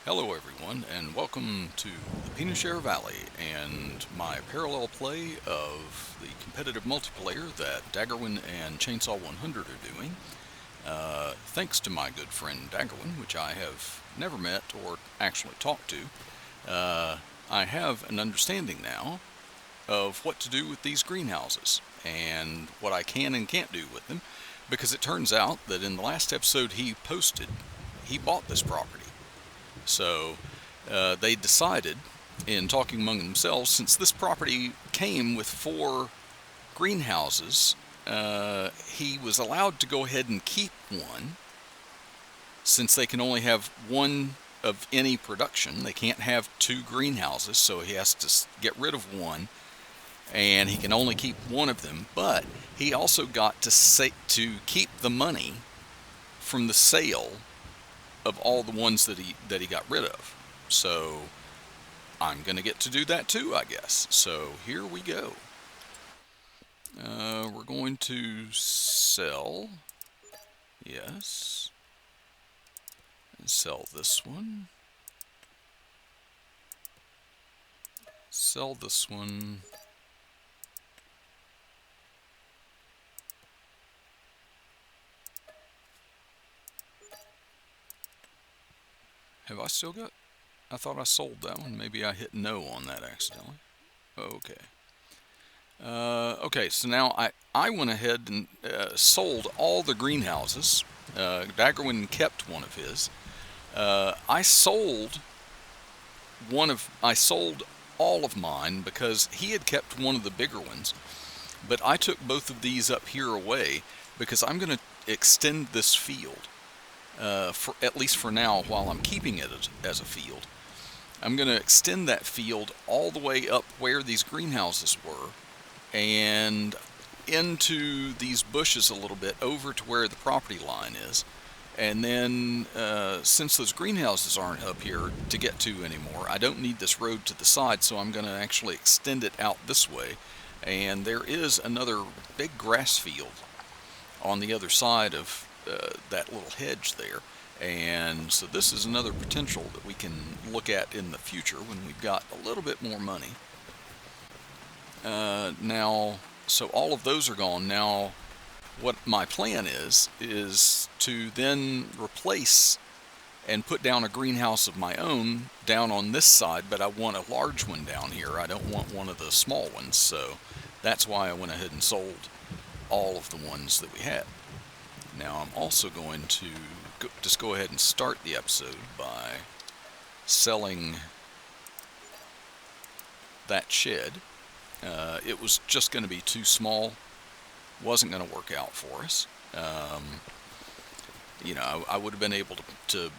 Hello everyone, and welcome to the Peanut Valley and my parallel play of the competitive multiplayer that Daggerwin and Chainsaw 100 are doing. Thanks to my good friend Daggerwin, which I have never met or actually talked to, I have an understanding now of what to do with these greenhouses and what I can and can't do with them, because it turns out that in the last episode he posted, he bought this property. So they decided, in talking among themselves, since this property came with 4 greenhouses, he was allowed to go ahead and keep one, since they can only have one of any production. They can't have 2 greenhouses, so he has to get rid of one, and he can only keep one of them. But he also got to keep the money from the sale of all the ones that he got rid of. So I'm gonna get to do that too, I guess. So here we go. We're going to sell. Yes. And sell this one. Sell this one. Have I still got? I thought I sold that one. Maybe I hit no on that accidentally. Okay. Okay, so now I went ahead and sold all the greenhouses. Daggerwin kept one of his. I sold all of mine because he had kept one of the bigger ones. But I took both of these up here away because I'm going to extend this field. For at least for now, while I'm keeping it as a field. I'm going to extend that field all the way up where these greenhouses were and into these bushes a little bit over to where the property line is. And then since those greenhouses aren't up here to get to anymore, I don't need this road to the side, so I'm going to actually extend it out this way. And there is another big grass field on the other side of that little hedge there, and so this is another potential that we can look at in the future when we've got a little bit more money. Now, so all of those are gone. Now, what my plan is to then replace and put down a greenhouse of my own down on this side, but I want a large one down here. I don't want one of the small ones, so that's why I went ahead and sold all of the ones that we had. Now I'm also going to just go ahead and start the episode by selling that shed. It was just going to be too small, wasn't going to work out for us. I would have been able to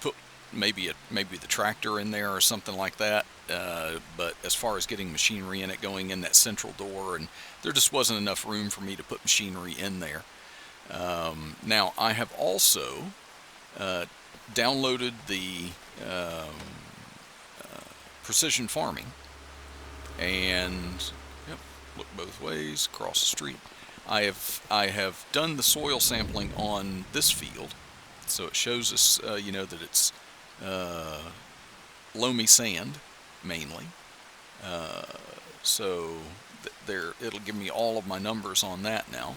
put maybe the tractor in there or something like that, but as far as getting machinery in it, going in that central door, and there just wasn't enough room for me to put machinery in there. Now, I have also downloaded the precision farming, and yep, look both ways, across the street. I have done the soil sampling on this field, so it shows us, that it's loamy sand mainly. So it'll give me all of my numbers on that now.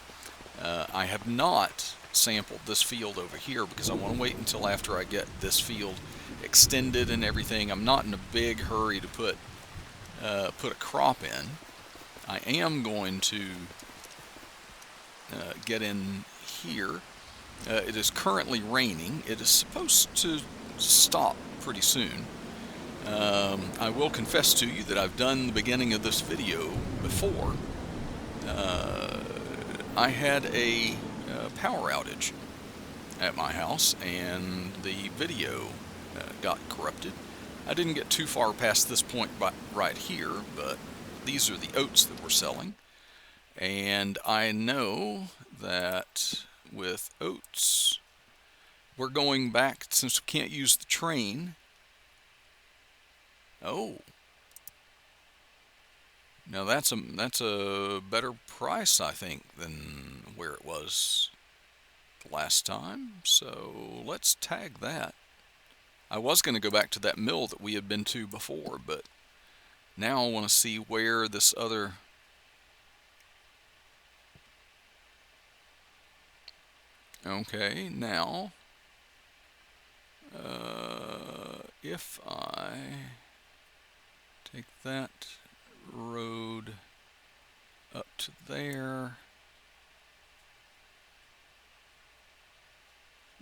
I have not sampled this field over here because I want to wait until after I get this field extended and everything. I'm not in a big hurry to put a crop in. I am going to get in here. It is currently raining. It is supposed to stop pretty soon. I will confess to you that I've done the beginning of this video before. I had a power outage at my house, and the video got corrupted. I didn't get too far past this point right here, but these are the oats that we're selling. And I know that with oats, we're going back, since we can't use the train. Oh. Now that's a better price, I think, than where it was last time. So let's tag that. I was going to go back to that mill that we had been to before, but now I want to see where this other... Okay, now, if I take that road up to there...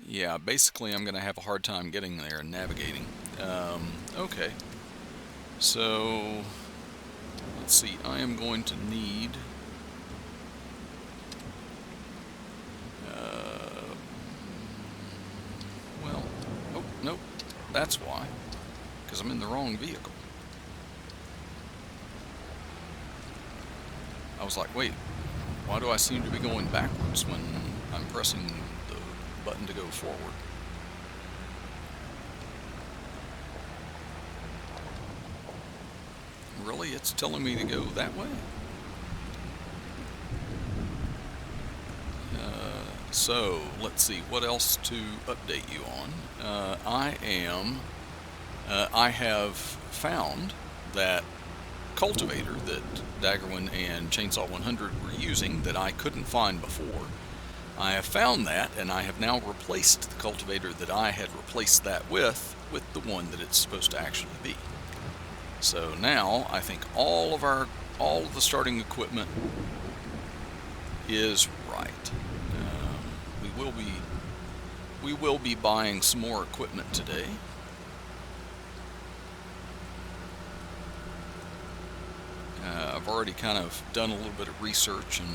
Yeah, basically I'm going to have a hard time getting there and navigating. Okay, so let's see, I am going to need well, oh, nope, that's why, because I'm in the wrong vehicle. I was like, wait, why do I seem to be going backwards when I'm pressing the button to go forward? Really? It's telling me to go that way? So, let's see, what else to update you on? I have found that cultivator that Daggerwin and Chainsaw 100 were using that I couldn't find before. I have found that, and I have now replaced the cultivator that I had replaced that with the one that it's supposed to actually be. So now I think all of the starting equipment is right. We will be buying some more equipment today. I've already kind of done a little bit of research and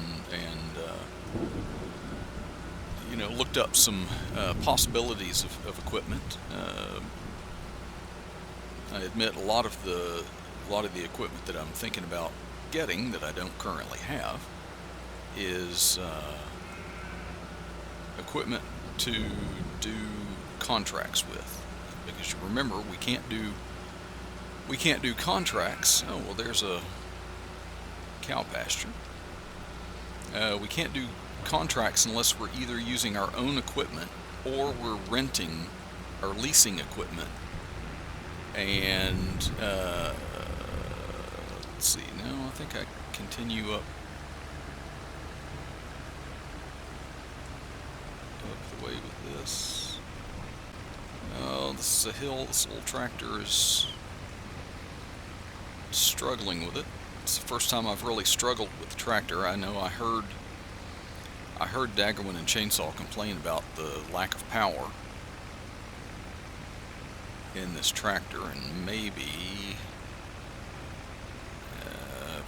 you know, looked up some possibilities of equipment. I admit a lot of the equipment that I'm thinking about getting that I don't currently have is equipment to do contracts with, because you remember we can't do contracts. Oh well, there's a cow pasture. We can't do contracts unless we're either using our own equipment or we're renting or leasing equipment. And let's see, now I think I continue up the way with this. Oh, this is a hill. This little tractor is struggling with it. It's the first time I've really struggled with the tractor. I know I heard Daggerwin and Chainsaw complain about the lack of power in this tractor, and maybe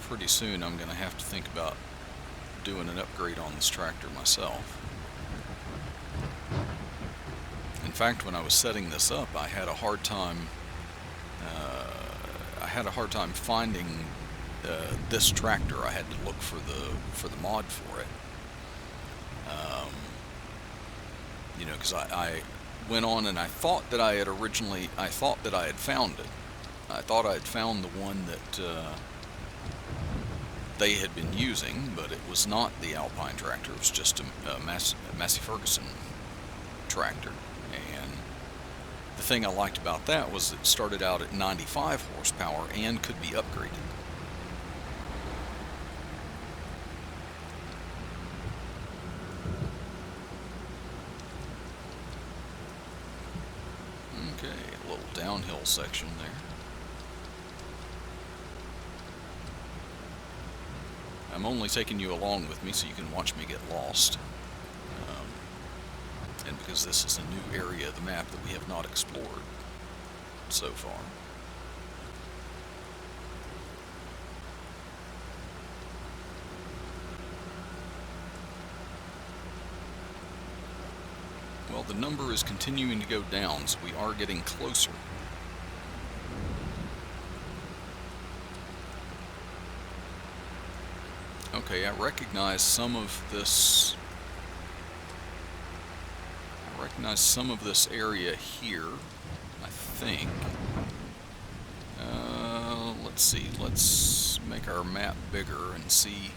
pretty soon I'm going to have to think about doing an upgrade on this tractor myself. In fact, when I was setting this up, I had a hard time finding this tractor. I had to look for the mod for it. You know, because I went on and I thought that I had found it. I thought I had found the one that they had been using, but it was not the Alpine tractor. It was just a Massey Ferguson tractor. And the thing I liked about that was it started out at 95 horsepower and could be upgraded. Okay, a little downhill section there. I'm only taking you along with me so you can watch me get lost. And because this is a new area of the map that we have not explored so far. Well, the number is continuing to go down, so we are getting closer. Okay, I recognize some of this. Area here, I think. Let's see. Let's make our map bigger and see.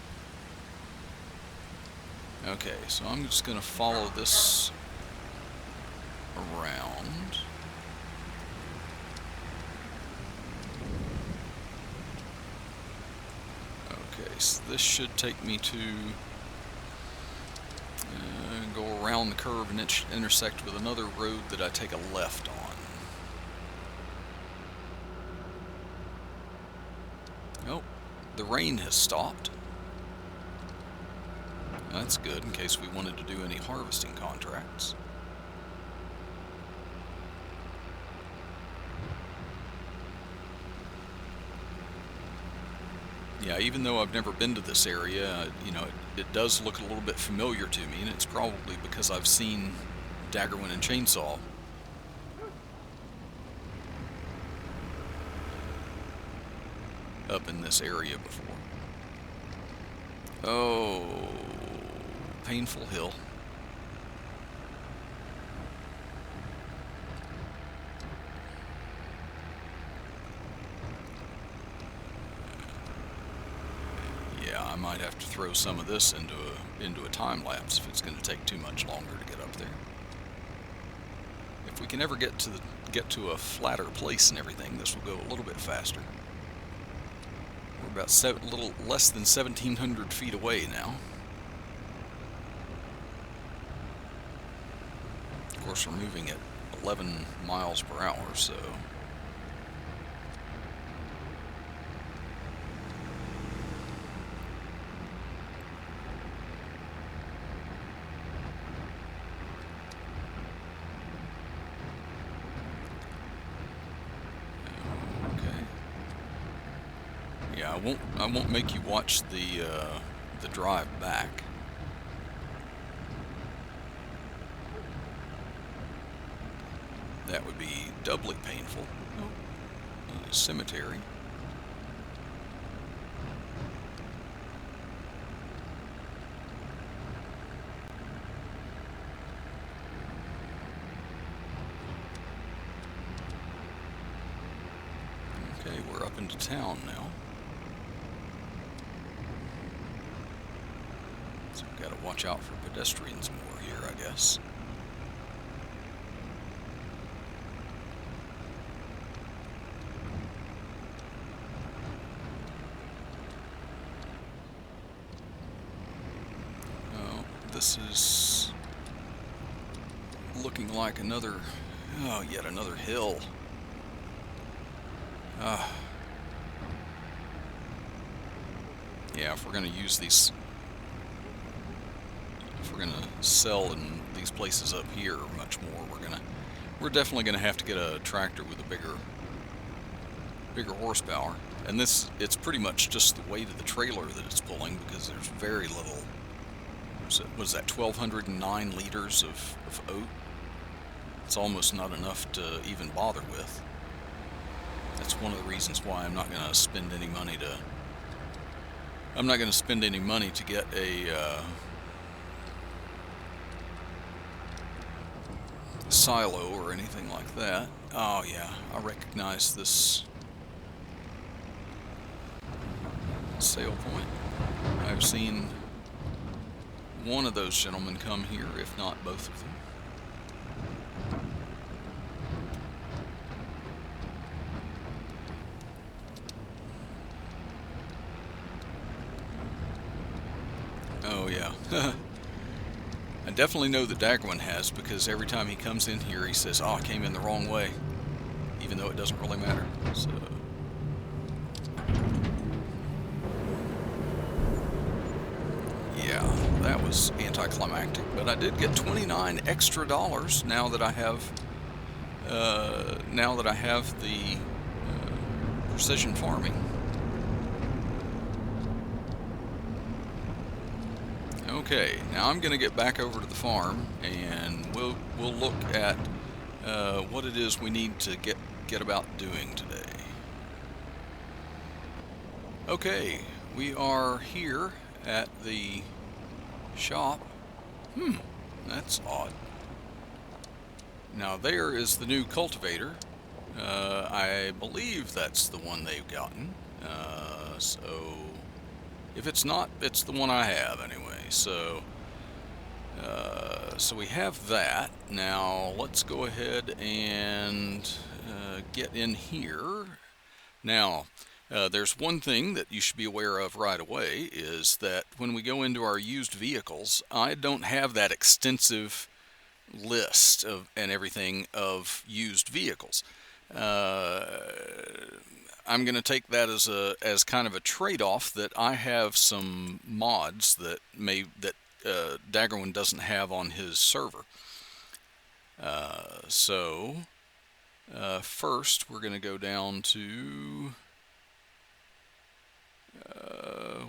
Okay, so I'm just going to follow this around. takes. This should take me to go around the curve and intersect with another road that I take a left on. Oh, the rain has stopped. That's good in case we wanted to do any harvesting contracts. Yeah, even though I've never been to this area, you know, it does look a little bit familiar to me, and it's probably because I've seen Daggerwin and Chainsaw up in this area before. Oh, painful hill. Yeah, I might have to throw some of this into a time lapse if it's going to take too much longer to get up there. If we can ever get to a flatter place and everything, this will go a little bit faster. We're about a little less than 1,700 feet away now. Of course, we're moving at 11 miles per hour, so yeah, I won't make you watch the drive back. That would be doubly painful. Oh, cemetery. Okay, we're up into town now. So we've got to watch out for pedestrians more here, I guess. Oh, this is looking like yet another hill. Yeah, if we're going to use these, if we're going to sell in these places up here much more, we're definitely going to have to get a tractor with a bigger horsepower. And it's pretty much just the weight of the trailer that it's pulling, because there's very little. So what is that, 1,209 liters of oat? It's almost not enough to even bother with. That's one of the reasons why I'm not going to spend any money to get a silo or anything like that. Oh yeah, I recognize this sale point. I've seen one of those gentlemen come here, if not both of them. Oh yeah. I definitely know that Daggerwin has, because every time he comes in here he says, "Oh, I came in the wrong way," even though it doesn't really matter. So yeah, that was anticlimactic, but I did get 29 extra dollars now that I have the precision farming. Okay, now I'm going to get back over to the farm, and we'll look at what it is we need to get about doing today. Okay, we are here at the shop. That's odd. Now there is the new cultivator. I believe that's the one they've gotten. So if it's not, it's the one I have anyway. So so we have that. Now let's go ahead and get in here. Now There's one thing that you should be aware of right away is that when we go into our used vehicles, I don't have that extensive list of and everything of used vehicles. Uh, I'm going to take that as kind of a trade-off that I have some mods that Daggerwin doesn't have on his server. First we're going to go down to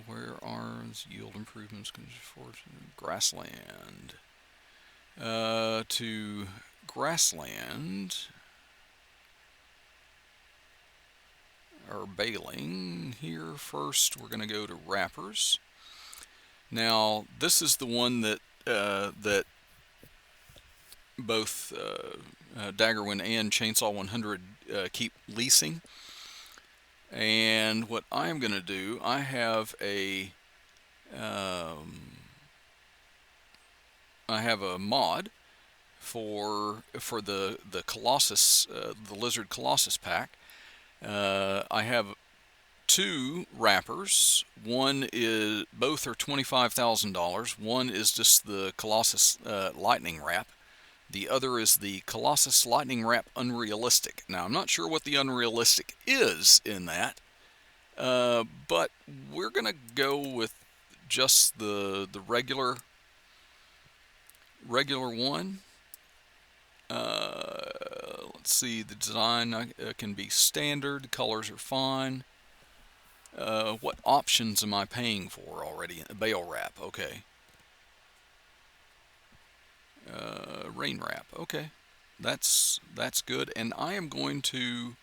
where are yield improvements? Grassland. To grassland or baling. Here first we're going to go to wrappers. Now this is the one that both Daggerwin and Chainsaw 100 keep leasing. And what I'm going to do, I have a mod for the Colossus, the Lizard Colossus pack. I have two wrappers. Both are $25,000. One is just the Colossus Lightning Wrap. The other is the Colossus Lightning Wrap Unrealistic. Now, I'm not sure what the Unrealistic is in that, but we're going to go with just the regular one. Let's see, the design can be standard, colors are fine. What options am I paying for already? Bale wrap, okay. Rain wrap, okay. That's good, and I am going to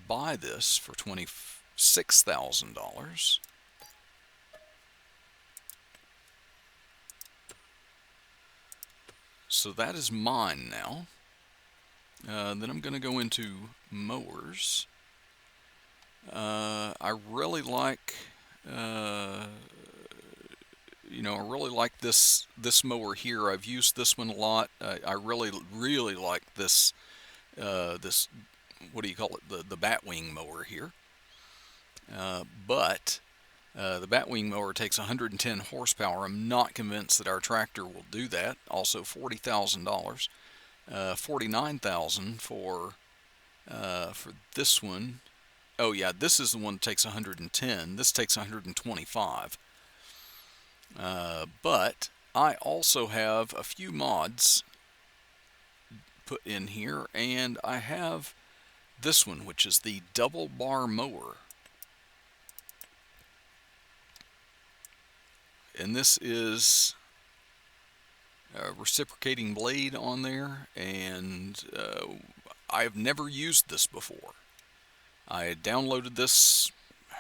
buy this for $26,000. So that is mine now. Then I'm going to go into mowers. I really like, I really like this mower here. I've used this one a lot. I really like this what do you call it? The Batwing mower here. But the Batwing mower takes 110 horsepower. I'm not convinced that our tractor will do that. Also $40,000. $49,000 for this one. Oh yeah, this is the one that takes 110. This takes 125. But I also have a few mods put in here, and I have this one, which is the double bar mower. And this is a reciprocating blade on there, and I've never used this before. I downloaded this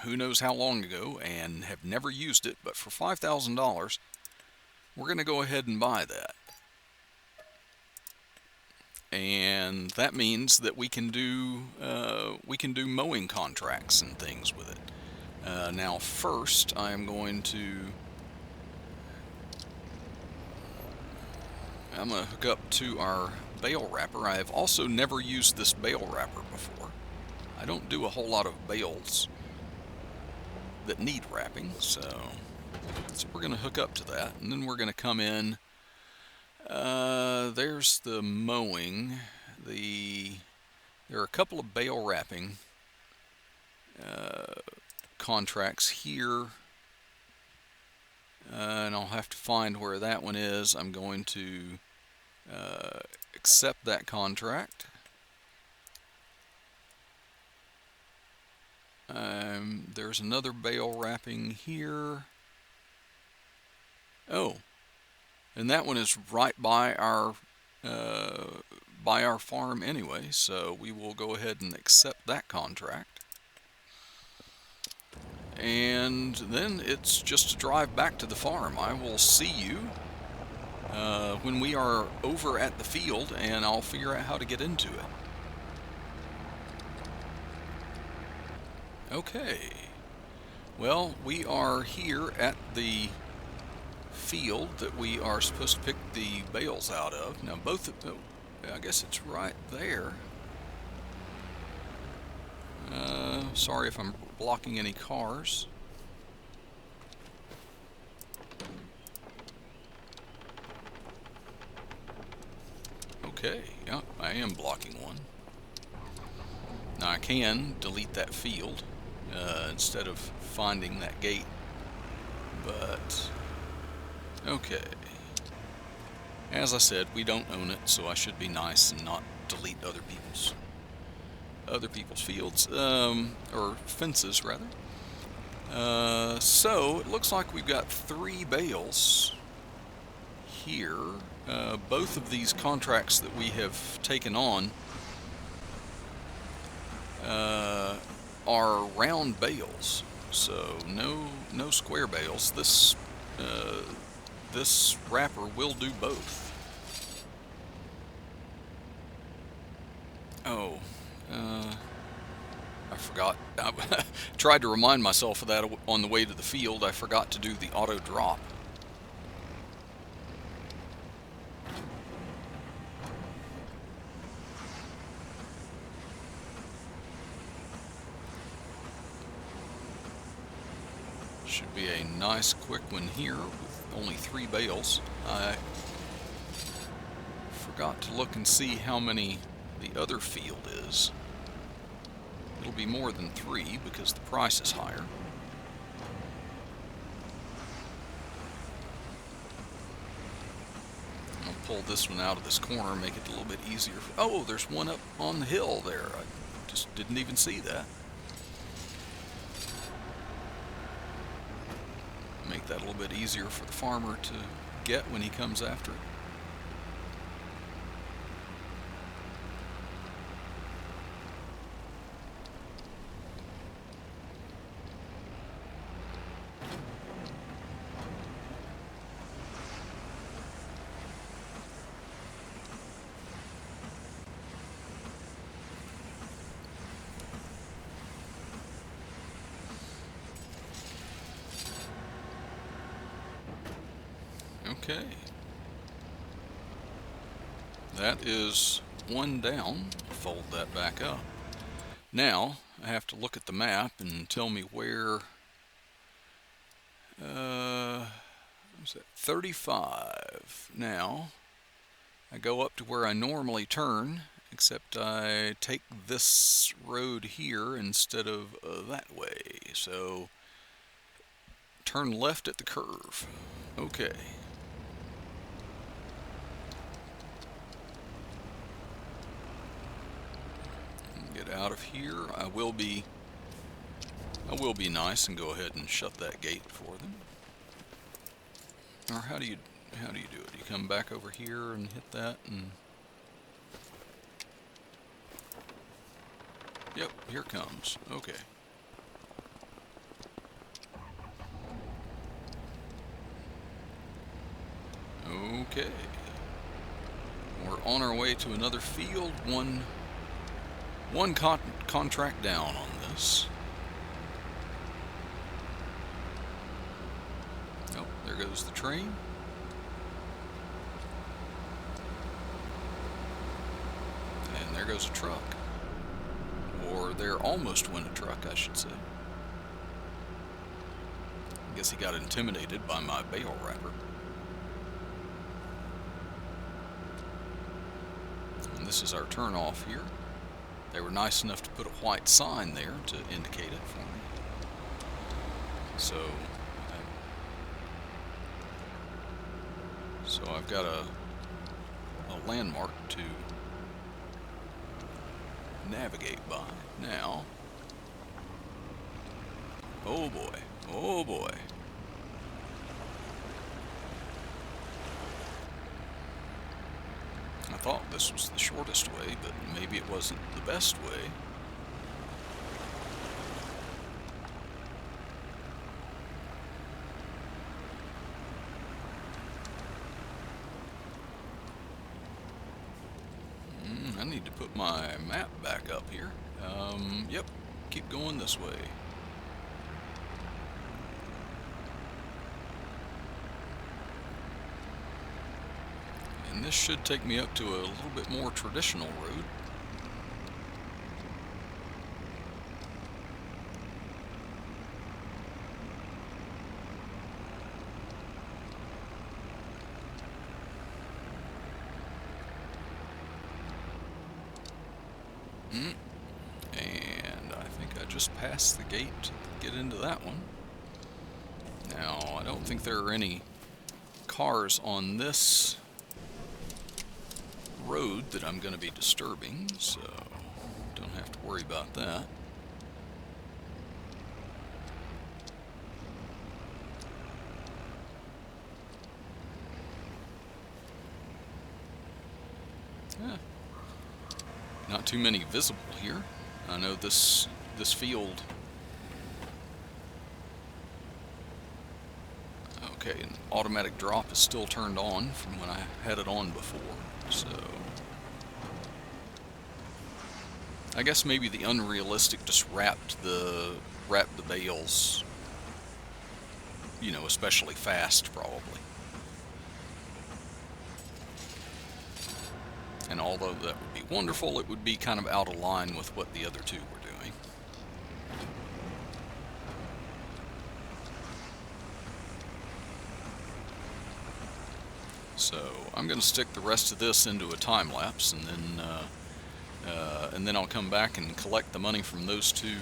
who knows how long ago and have never used it, but for $5,000 we're going to go ahead and buy that. And that means that we can do mowing contracts and things with it. Now first I am going to hook up to our bale wrapper. I have also never used this bale wrapper before. I don't do a whole lot of bales that need wrapping, so we're going to hook up to that, and then we're going to come in. There's the mowing. There are a couple of bale wrapping contracts here, and I'll have to find where that one is. I'm going to accept that contract. There's another bale wrapping here. Oh, and that one is right by our farm anyway, so we will go ahead and accept that contract. And then it's just to drive back to the farm. I will see you when we are over at the field, and I'll figure out how to get into it. Okay, well, we are here at the field that we are supposed to pick the bales out of. Now both of them, I guess it's right there. Sorry if I'm blocking any cars. Okay, yeah, I am blocking one. Now I can delete that field instead of finding that gate, but okay. As I said, we don't own it, so I should be nice and not delete other people's fields, or fences rather. So it looks like we've got 3 bales here. Both of these contracts that we have taken on are round bales, so no square bales. This wrapper will do both. Oh, I forgot. I tried to remind myself of that on the way to the field. I forgot to do the auto drop. Should be a nice quick one here with only 3 bales. I forgot to look and see how many the other field is. It'll be more than 3 because the price is higher. I'll pull this one out of this corner, make it a little bit easier. Oh, there's one up on the hill there. I just didn't even see that. Make that a little bit easier for the farmer to get when he comes after it. Okay. That is one down. Fold that back up. Now, I have to look at the map and tell me where, what's that, 35. Now, I go up to where I normally turn, except I take this road here instead of that way. So, turn left at the curve. Okay. Get out of here. I will be nice and go ahead and shut that gate for them. Or how do you do it? You come back over here and hit that, and yep, here it comes. Okay. Okay. We're on our way to another field. One contract down on this. Oh, there goes the train. And there goes a truck. Or there almost went a truck, I should say. I guess he got intimidated by my bale wrapper. And this is our turn off here. They were nice enough to put a white sign there to indicate it for me. So I've got a landmark to navigate by now. Oh boy, oh boy. I thought this was the shortest way, but maybe it wasn't the best way. I need to put my map back up here. Yep, keep going this way. And this should take me up to a little bit more traditional road. Mm. And I think I just passed the gate to get into that one. Now, I don't think there are any cars on this road that I'm going to be disturbing, so don't have to worry about that. Yeah. Not too many visible here. I know this field. Okay, and automatic drop is still turned on from when I had it on before, so I guess maybe the unrealistic just wrapped the bales, you know, especially fast probably. And although that would be wonderful, it would be kind of out of line with what the other two were doing. So I'm going to stick the rest of this into a time lapse, and then I'll come back and collect the money from those two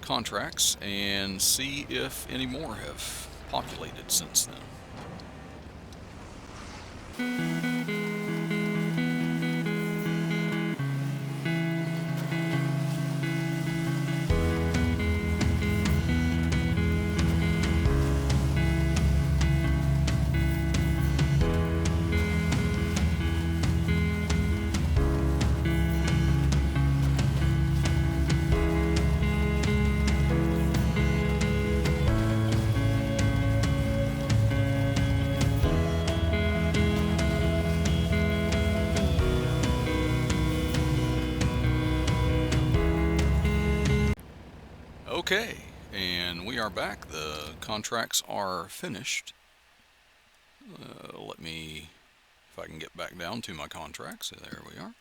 contracts and see if any more have populated since then. Okay, and we are back. The contracts are finished. Let me, if I can get back down to my contracts. There we are.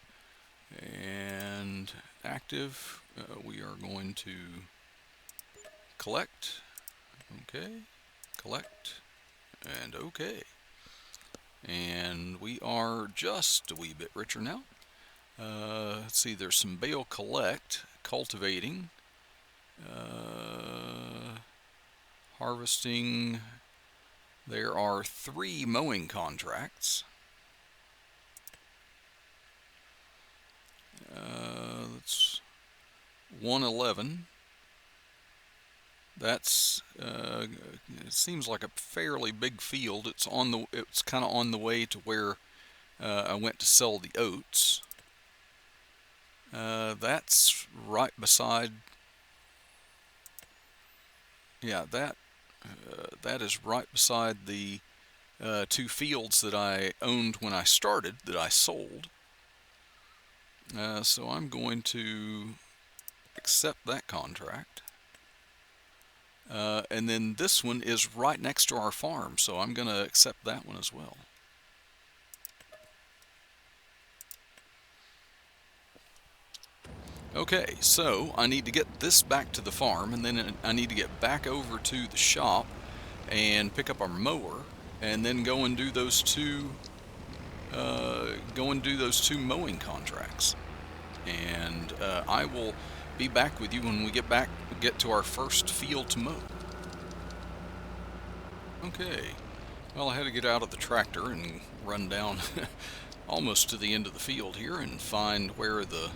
And active, we are going to collect. Okay, collect, and okay. And we are just a wee bit richer now. Let's see, there's some bale collect, cultivating, harvesting. There are 3 mowing contracts. That's 111. That's it seems like a fairly big field. It's kind of on the way to where I went to sell the oats. That's right beside. Yeah, that is right beside the 2 fields that I owned when I started that I sold. So I'm going to accept that contract. And then this one is right next to our farm, so I'm going to accept that one as well. Okay, so I need to get this back to the farm, and then I need to get back over to the shop and pick up our mower, and then go and do those two mowing contracts. And I will be back with you when we get to our first field to mow. Okay, well, I had to get out of the tractor and run down almost to the end of the field here and find where the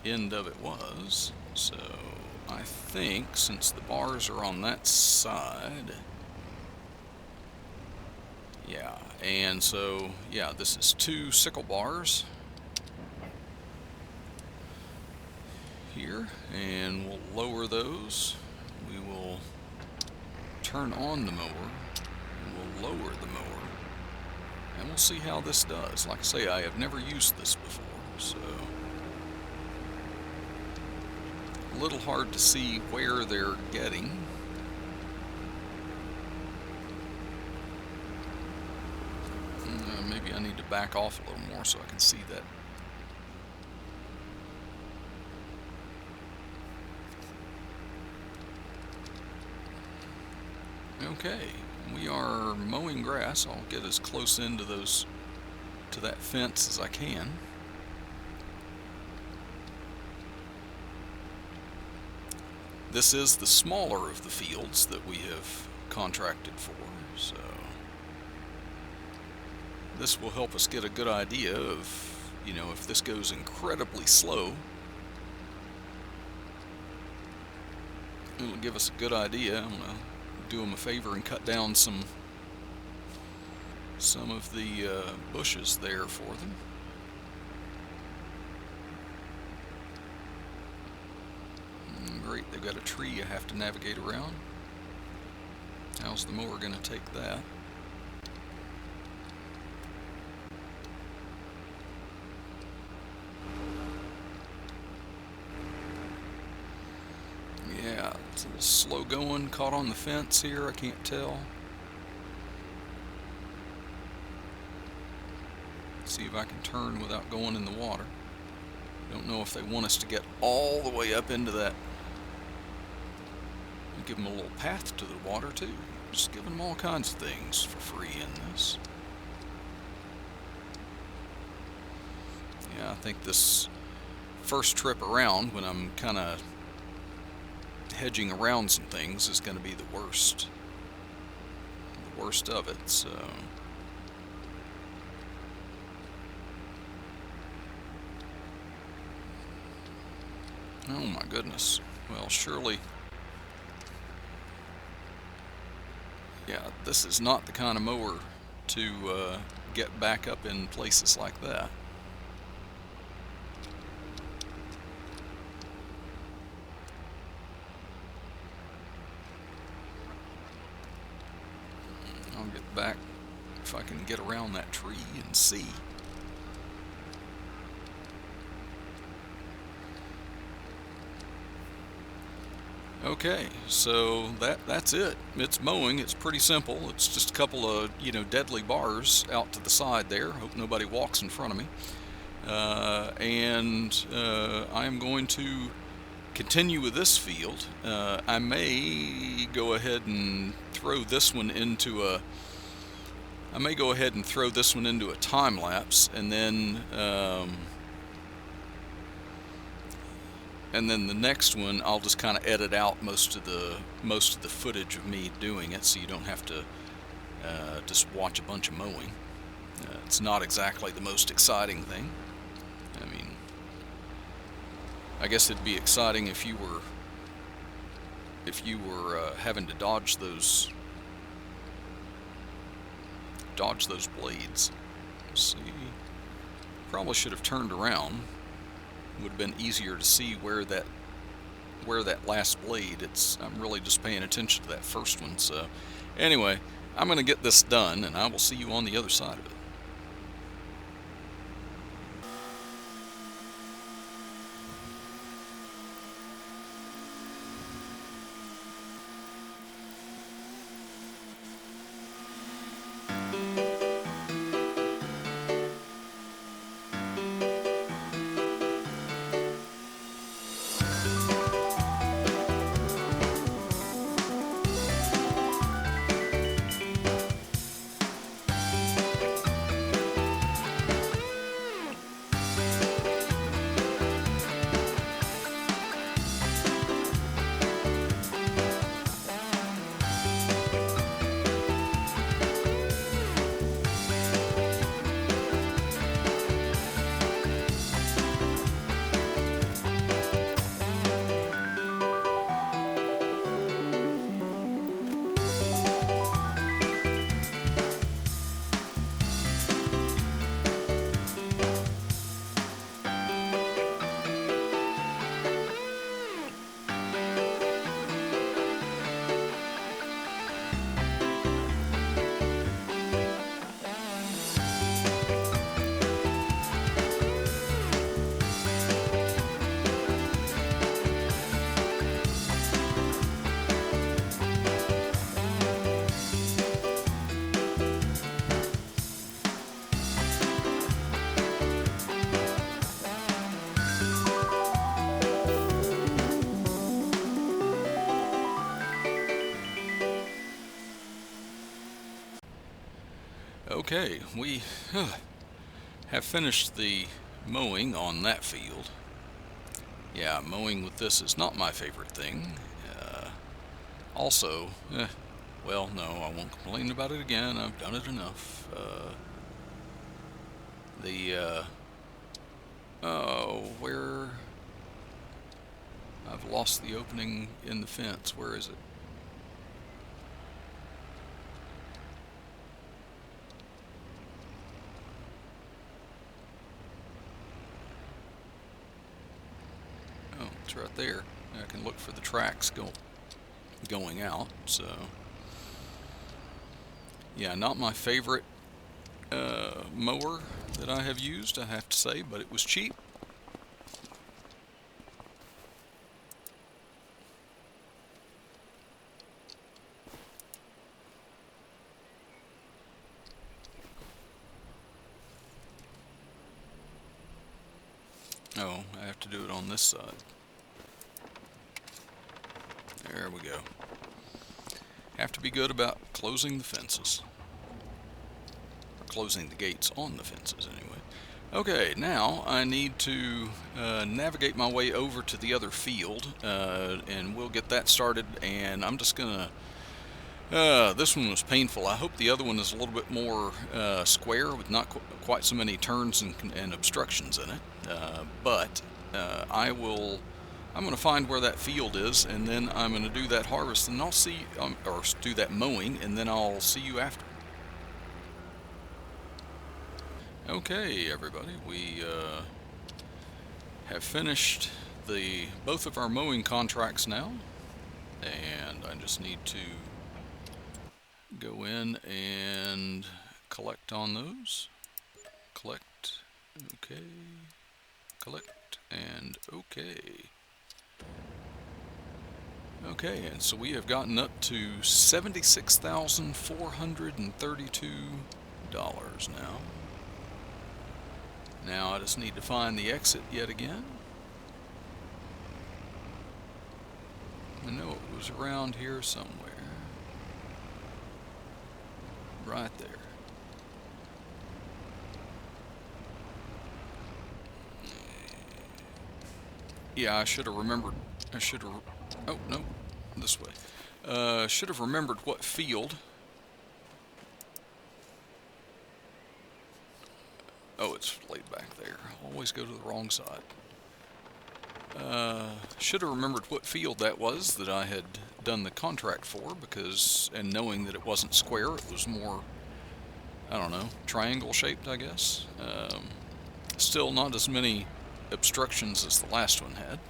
end of it was. So I think since the bars are on that side, yeah, and so yeah, this is 2 sickle bars here, and we'll lower those. We will turn on the mower, and we'll lower the mower, and we'll see how this does. Like I say, I have never used this before, so a little hard to see where they're getting. Maybe I need to back off a little more so I can see that. Okay, we are mowing grass. I'll get as close into to that fence as I can. This is the smaller of the fields that we have contracted for, so this will help us get a good idea of, if this goes incredibly slow, it'll give us a good idea. I'm going to do them a favor and cut down some of the bushes there for them. Great, they've got a tree I have to navigate around. How's the mower going to take that? Yeah, it's a little slow going, caught on the fence here, I can't tell. See if I can turn without going in the water. Don't know if they want us to get all the way up into that. Give them a little path to the water too. Just giving them all kinds of things for free in this. Yeah, I think this first trip around, when I'm kind of hedging around some things, is going to be the worst of it. So oh my goodness. Well, surely, yeah, this is not the kind of mower to get back up in places like that. I'll get back if I can get around that tree and see. Okay, so that's it. It's mowing. It's pretty simple. It's just a couple of deadly bars out to the side there. Hope nobody walks in front of me. And I'm going to continue with this field. I may go ahead and throw this one into a. I may go ahead and throw this one into a time lapse, and then. And then the next one, I'll just kind of edit out most of the footage of me doing it, so you don't have to just watch a bunch of mowing. It's not exactly the most exciting thing. I mean, I guess it'd be exciting if you were having to dodge those blades. Let's see. Probably should have turned around. Would have been easier to see where that last blade. I'm really just paying attention to that first one. So anyway, I'm going to get this done, and I will see you on the other side of it. Okay, we have finished the mowing on that field. Yeah, mowing with this is not my favorite thing. Also, well, no, I won't complain about it again. I've done it enough. Where I've lost the opening in the fence. Where is it? Oh, it's right there. I can look for the tracks going out. So, yeah, not my favorite mower that I have used, I have to say, but it was cheap. Oh, I have to do it on this side. There we go. Have to be good about closing the fences. Or closing the gates on the fences, anyway. Okay, now I need to navigate my way over to the other field, and we'll get that started, and I'm just gonna... this one was painful. I hope the other one is a little bit more square with not quite so many turns and obstructions in it, but I'm going to find where that field is, and then I'm going to do that harvest, and I'll see, or do that mowing, and then I'll see you after. Okay, everybody, we have finished both of our mowing contracts now, and I just need to go in and collect on those. Collect, okay, collect, and okay. Okay, and so we have gotten up to $76,432 now. Now I just need to find the exit yet again. I know it was around here somewhere. Right there. Yeah, I should have remembered. Oh, no, this way. Should have remembered what field. Oh, it's laid back there. Always go to the wrong side. Should have remembered what field that was that I had done the contract for, and knowing that it wasn't square, it was more, I don't know, triangle shaped, I guess. Still not as many obstructions as the last one had.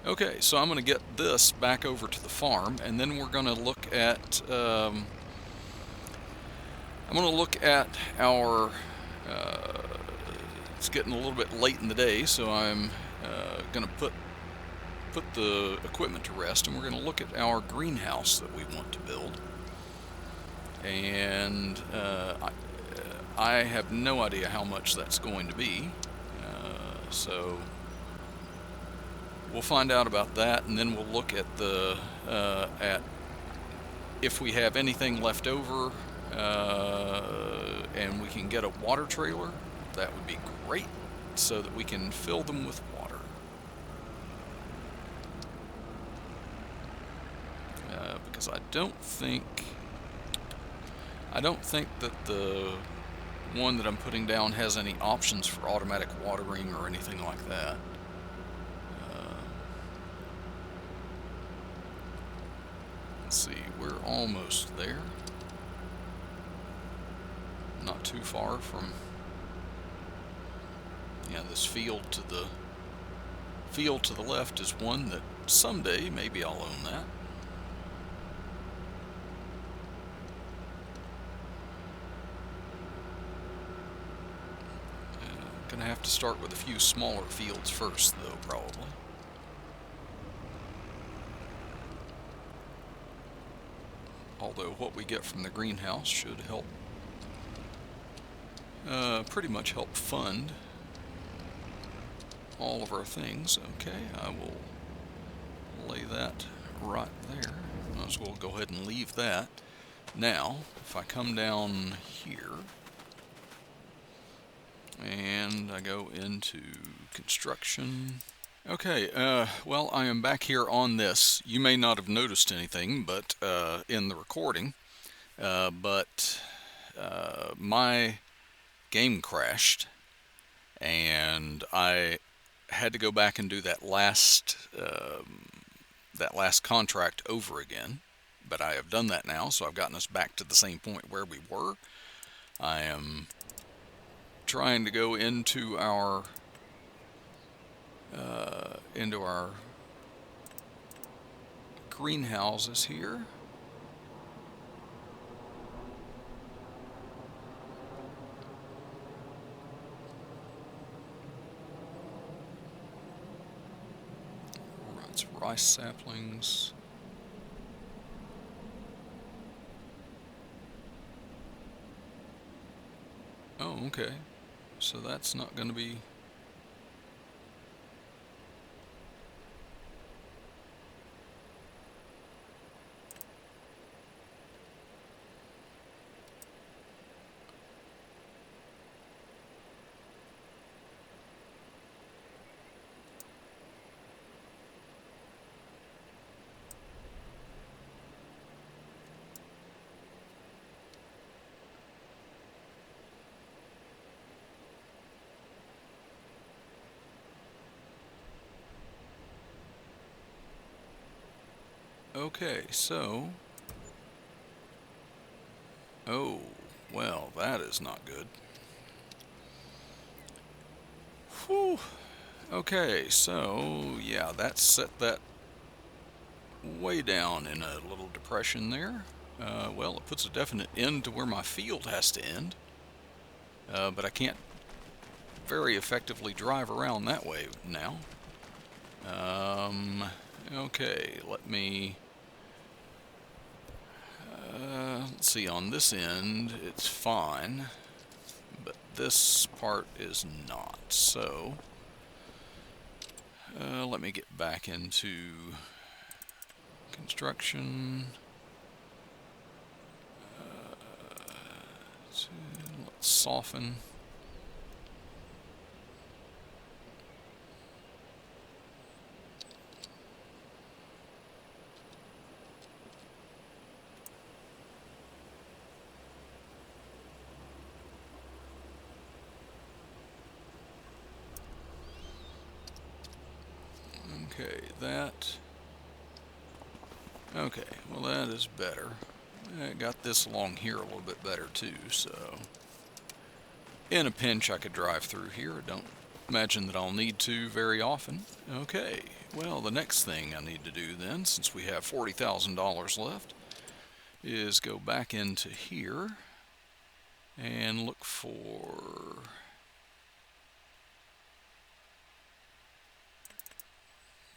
Okay, so I'm going to get this back over to the farm, and then we're going to look at our it's getting a little bit late in the day, so I'm going to put the equipment to rest, and we're going to look at our greenhouse that we want to build. And I have no idea how much that's going to be, so we'll find out about that, and then we'll look at at if we have anything left over, and we can get a water trailer. That would be great, so that we can fill them with water. Because I don't think that the one that I'm putting down has any options for automatic watering or anything like that. Let's see, we're almost there. Not too far from, yeah, this field to the left is one that someday maybe I'll own that. Gonna have to start with a few smaller fields first, though, probably. Although what we get from the greenhouse should help, pretty much help fund all of our things. Okay, I will lay that right there. Might as well go ahead and leave that. Now, if I come down here, I go into construction. Okay, well, I am back here on this. You may not have noticed anything, but in the recording, but my game crashed, and I had to go back and do that last contract over again. But I have done that now, so I've gotten us back to the same point where we were. I am trying to go into our greenhouses here. It's rice saplings. Oh, okay. So that's not going to be... Okay, so... Oh, well, that is not good. Whew. Okay, so, yeah, that set that way down in a little depression there. Well, it puts a definite end to where my field has to end. But I can't very effectively drive around that way now. Okay, let me... let's see, on this end, it's fine, but this part is not, so let me get back into construction. Let's soften. Okay, that... Okay, well that is better. I got this along here a little bit better too, so... In a pinch I could drive through here. Don't imagine that I'll need to very often. Okay, well the next thing I need to do then, since we have $40,000 left, is go back into here and look for...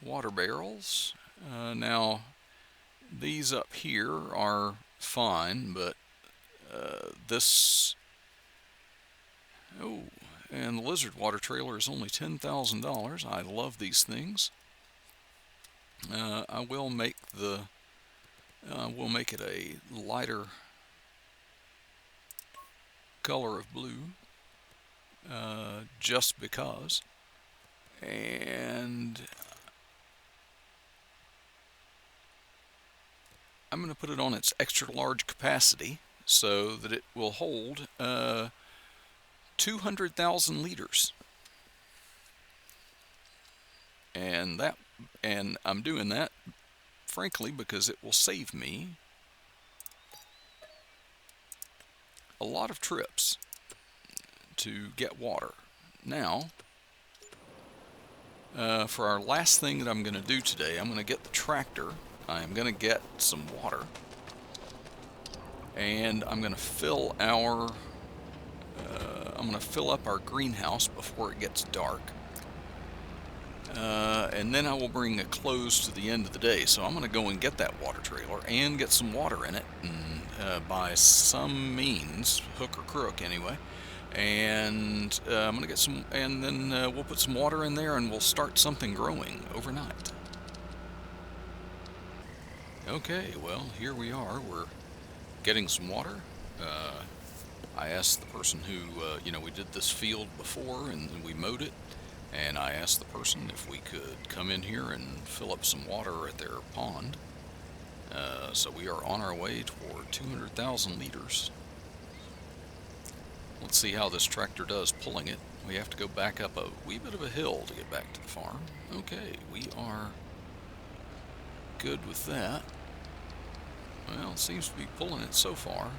water barrels. Now, these up here are fine, but this... Oh, and the lizard water trailer is only $10,000. I love these things. I will make the... we'll make it a lighter color of blue, just because. And I'm going to put it on its extra large capacity so that it will hold 200,000 liters. And I'm doing that frankly because it will save me a lot of trips to get water. Now, for our last thing that I'm going to do today, I'm going to get the tractor. I'm going to get some water, and I'm going to fill our I'm going to fill up our greenhouse before it gets dark, and then I will bring a close to the end of the day. So I'm going to go and get that water trailer and get some water in it, and by some means, hook or crook anyway, and I'm going to get some, and then we'll put some water in there and we'll start something growing overnight. Okay, well, here we are. We're getting some water. I asked the person who, we did this field before and we mowed it, and I asked the person if we could come in here and fill up some water at their pond. So we are on our way toward 200,000 liters. Let's see how this tractor does pulling it. We have to go back up a wee bit of a hill to get back to the farm. Okay, we are good with that. Well, it seems to be pulling it so far.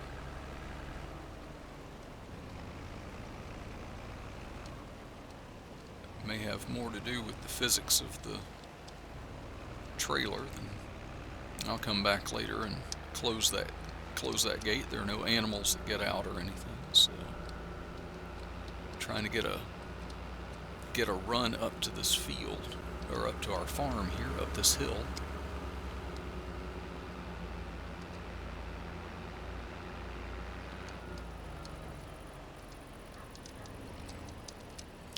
It may have more to do with the physics of the trailer than... I'll come back later and close that gate. There are no animals that get out or anything, so trying to get a run up to this field, or up to our farm here, up this hill.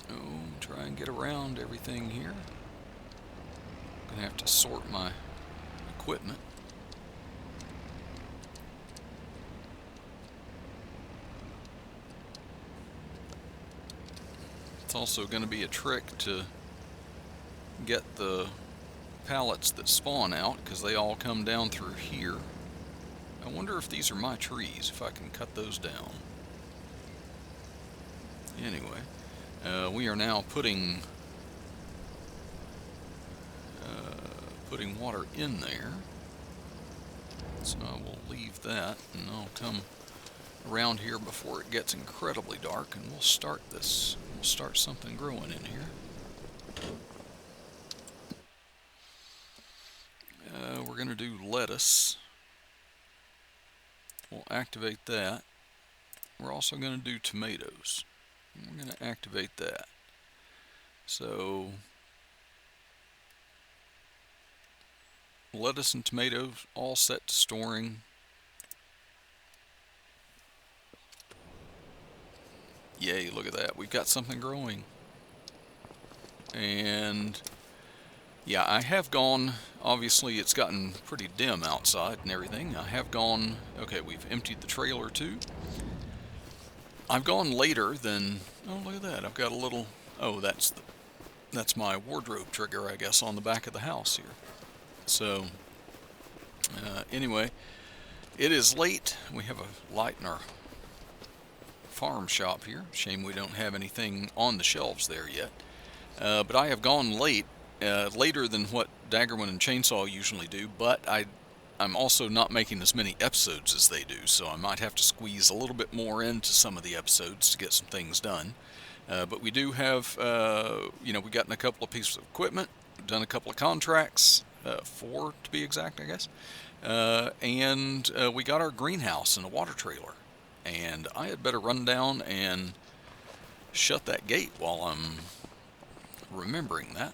Oh, try and get around everything here. Gonna have to sort my equipment. It's also going to be a trick to get the pallets that spawn out, because they all come down through here. I wonder if these are my trees, if I can cut those down. Anyway, we are now putting water in there. So I will leave that, and I'll come around here before it gets incredibly dark, and we'll start this. We'll start something growing in here. We're going to do lettuce. We'll activate that. We're also going to do tomatoes. We're going to activate that. So lettuce and tomatoes all set to storing. Yay, look at that. We've got something growing. And yeah, I have gone, obviously it's gotten pretty dim outside and everything. I have gone, okay, we've emptied the trailer too. I've gone later than, oh look at that, I've got a little, oh that's my wardrobe trigger, I guess, on the back of the house here. So anyway, it is late. We have a light in our farm shop here. Shame we don't have anything on the shelves there yet. But I have gone late, later than what Daggerwin and Chainsaw usually do, but I'm also not making as many episodes as they do, so I might have to squeeze a little bit more into some of the episodes to get some things done. But we do have, we've gotten a couple of pieces of equipment, done a couple of contracts, 4 to be exact, I guess, and we got our greenhouse and a water trailer. And I had better run down and shut that gate while I'm remembering that.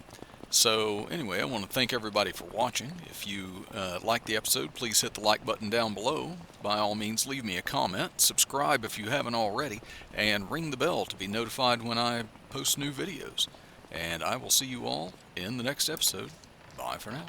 So anyway, I want to thank everybody for watching. If you liked the episode, please hit the like button down below. By all means, leave me a comment. Subscribe if you haven't already. And ring the bell to be notified when I post new videos. And I will see you all in the next episode. Bye for now.